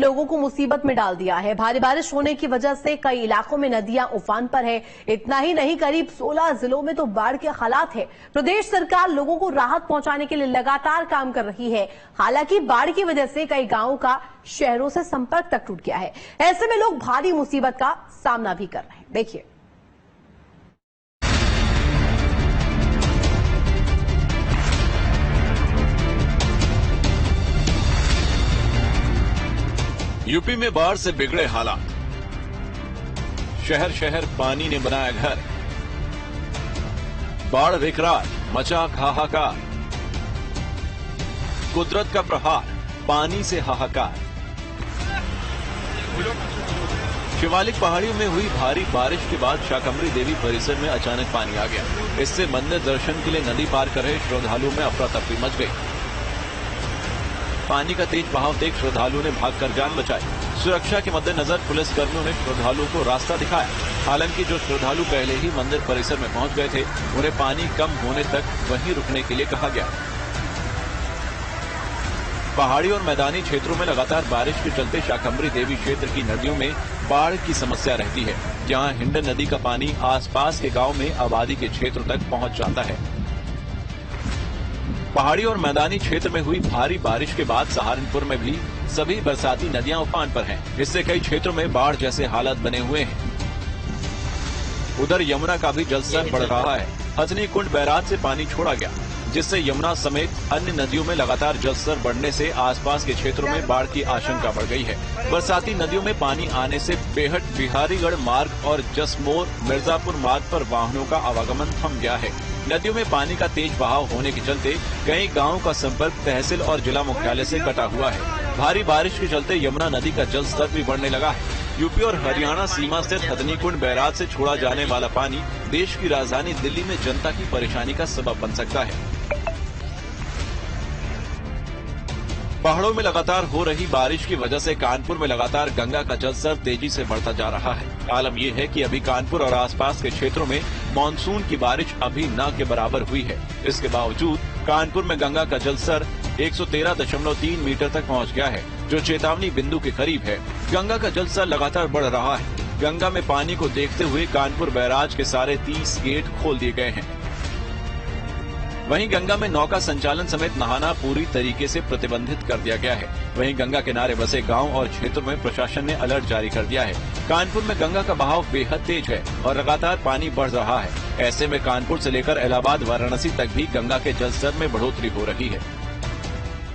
लोगों को मुसीबत में डाल दिया है। भारी बारिश होने की वजह से कई इलाकों में नदियां उफान पर है। इतना ही नहीं, करीब 16 जिलों में तो बाढ़ के हालात है। प्रदेश सरकार लोगों को राहत पहुंचाने के लिए लगातार काम कर रही है। हालांकि बाढ़ की वजह से कई गांवों का शहरों से संपर्क तक टूट गया है। ऐसे में लोग भारी मुसीबत का सामना भी कर रहे हैं। देखिए, यूपी में बाढ़ से बिगड़े हालात, शहर शहर पानी ने बनाया घर, बाढ़ विकराल, मचा हाहाकार, कुदरत का प्रहार, पानी से हाहाकार। शिवालिक पहाड़ियों में हुई भारी बारिश के बाद शाकंभरी देवी परिसर में अचानक पानी आ गया। इससे मंदिर दर्शन के लिए नदी पार कर रहे श्रद्धालुओं में अफरा तफरी मच गई। पानी का तेज बहाव देख श्रद्धालुओं ने भागकर जान बचाई। सुरक्षा के मद्देनजर पुलिस कर्मियों ने श्रद्धालुओं को रास्ता दिखाया। हालांकि जो श्रद्धालु पहले ही मंदिर परिसर में पहुंच गए थे, उन्हें पानी कम होने तक वहीं रुकने के लिए कहा गया। पहाड़ी और मैदानी क्षेत्रों में लगातार बारिश के चलते शाकंभरी देवी क्षेत्र की नदियों में बाढ़ की समस्या रहती है, जहां हिंडन नदी का पानी आसपास के गांव में आबादी के क्षेत्रों तक पहुंच जाता है। पहाड़ी और मैदानी क्षेत्र में हुई भारी बारिश के बाद सहारनपुर में भी सभी बरसाती नदियां उफान पर हैं। इससे कई क्षेत्रों में बाढ़ जैसे हालात बने हुए हैं। उधर यमुना का भी जलस्तर बढ़ रहा है। हथनी कुंड बैराज से पानी छोड़ा गया, जिससे यमुना समेत अन्य नदियों में लगातार जलस्तर बढ़ने से आसपास के क्षेत्रों में बाढ़ की आशंका बढ़ गई है। बरसाती नदियों में पानी आने से बेहट बिहारीगढ़ मार्ग और जसमोर मिर्जापुर मार्ग पर वाहनों का आवागमन थम गया है। नदियों में पानी का तेज बहाव होने के चलते कई गांवों का संपर्क तहसील और जिला मुख्यालय से कटा हुआ है। भारी बारिश के चलते यमुना नदी का जल स्तर भी बढ़ने लगा है। यूपी और हरियाणा सीमा स्थित हथनी कुंड बैराज से छोड़ा जाने वाला पानी देश की राजधानी दिल्ली में जनता की परेशानी का सबब बन सकता है। पहाड़ों में लगातार हो रही बारिश की वजह से कानपुर में लगातार गंगा का जलस्तर तेजी से बढ़ता जा रहा है। आलम यह है कि अभी कानपुर और आसपास के क्षेत्रों में मानसून की बारिश अभी न के बराबर हुई है। इसके बावजूद कानपुर में गंगा का जलस्तर 113.3 मीटर तक पहुंच गया है, जो चेतावनी बिंदु के करीब है। गंगा का जलस्तर लगातार बढ़ रहा है। गंगा में पानी को देखते हुए कानपुर बैराज के सारे 30 गेट खोल दिए गए हैं। वहीं गंगा में नौका संचालन समेत नहाना पूरी तरीके से प्रतिबंधित कर दिया गया है। वहीं गंगा किनारे बसे गांव और क्षेत्रों में प्रशासन ने अलर्ट जारी कर दिया है। कानपुर में गंगा का बहाव बेहद तेज है और लगातार पानी बढ़ रहा है। ऐसे में कानपुर से लेकर इलाहाबाद वाराणसी तक भी गंगा के जलस्तर में बढ़ोतरी हो रही है।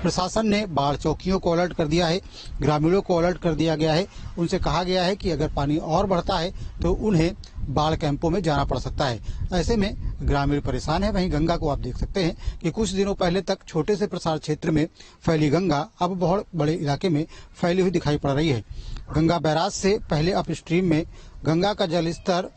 प्रशासन ने बाढ़ चौकियों को अलर्ट कर दिया है, ग्रामीणों को अलर्ट कर दिया गया है। उनसे कहा गया है कि अगर पानी और बढ़ता है तो उन्हें बाढ़ कैंपों में जाना पड़ सकता है। ऐसे में ग्रामीण परेशान है। वहीं गंगा को आप देख सकते हैं कि कुछ दिनों पहले तक छोटे से प्रसार क्षेत्र में फैली गंगा अब बहुत बड़े इलाके में फैली हुई दिखाई पड़ रही है। गंगा बैराज से पहले अपस्ट्रीम में गंगा का जल स्तर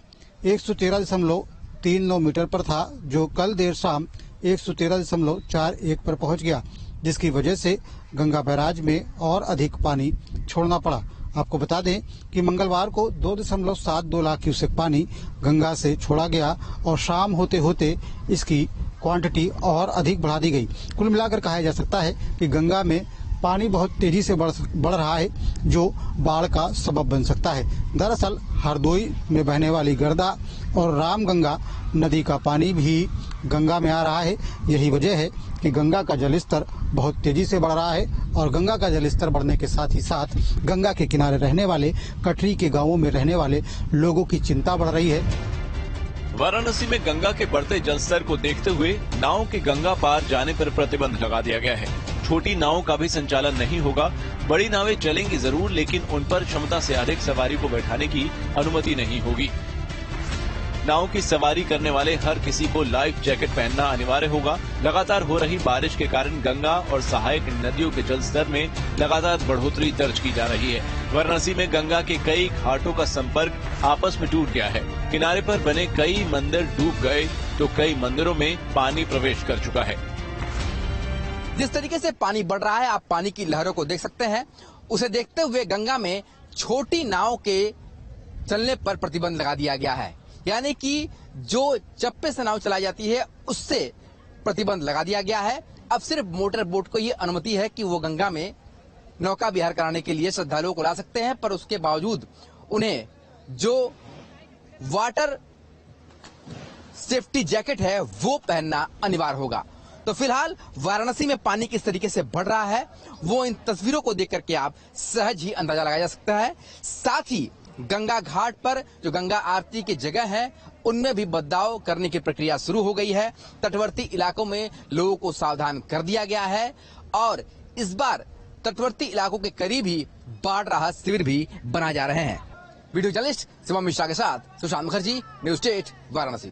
113.39 मीटर पर था, जो कल देर शाम 113.41 पर पहुंच गया, जिसकी वजह से गंगा बैराज में और अधिक पानी छोड़ना पड़ा। आपको बता दें कि मंगलवार को 2.72 लाख क्यूसेक पानी गंगा से छोड़ा गया और शाम होते होते इसकी क्वांटिटी और अधिक बढ़ा दी गई। कुल मिलाकर कहा जा सकता है कि गंगा में पानी बहुत तेजी से बढ़ रहा है, जो बाढ़ का सबब बन सकता है। दरअसल हरदोई में बहने वाली गर्दा और रामगंगा नदी का पानी भी गंगा में आ रहा है। यही वजह है कि गंगा का जलस्तर बहुत तेजी से बढ़ रहा है और गंगा का जलस्तर बढ़ने के साथ ही साथ गंगा के किनारे रहने वाले कटरी के गांवों में रहने वाले लोगों की चिंता बढ़ रही है। वाराणसी में गंगा के बढ़ते जलस्तर को देखते हुए नाव के गंगा पार जाने पर प्रतिबंध लगा दिया गया है। छोटी नावों का भी संचालन नहीं होगा। बड़ी नावें चलेंगी जरूर, लेकिन उन पर क्षमता से अधिक सवारी को बैठाने की अनुमति नहीं होगी। नाव की सवारी करने वाले हर किसी को लाइफ जैकेट पहनना अनिवार्य होगा। लगातार हो रही बारिश के कारण गंगा और सहायक नदियों के जलस्तर में लगातार बढ़ोतरी दर्ज की जा रही है। वाराणसी में गंगा के कई घाटों का संपर्क आपस में टूट गया है। किनारे पर बने कई मंदिर डूब गए तो कई मंदिरों में पानी प्रवेश कर चुका है। जिस तरीके से पानी बढ़ रहा है, आप पानी की लहरों को देख सकते हैं। उसे देखते हुए गंगा में छोटी नाव के चलने पर प्रतिबंध लगा दिया गया है, यानी कि जो चप्पे से नाव चलाई जाती है उससे प्रतिबंध लगा दिया गया है। अब सिर्फ मोटर बोट को ये अनुमति है कि वो गंगा में नौका विहार कराने के लिए श्रद्धालुओं को ला सकते हैं, पर उसके बावजूद उन्हें जो वाटर सेफ्टी जैकेट है वो पहनना अनिवार्य होगा। तो फिलहाल वाराणसी में पानी किस तरीके से बढ़ रहा है वो इन तस्वीरों को देख करके आप सहज ही अंदाजा लगाया जा सकता है। साथ ही गंगा घाट पर जो गंगा आरती की जगह है उनमें भी बदलाव करने की प्रक्रिया शुरू हो गई है। तटवर्ती इलाकों में लोगों को सावधान कर दिया गया है और इस बार तटवर्ती इलाकों के करीब ही बाढ़ राहत शिविर भी बनाए जा रहे हैं। वीडियो जर्नलिस्ट शिवम मिश्रा के साथ सुशांत मुखर्जी, न्यूज़ 8 वाराणसी।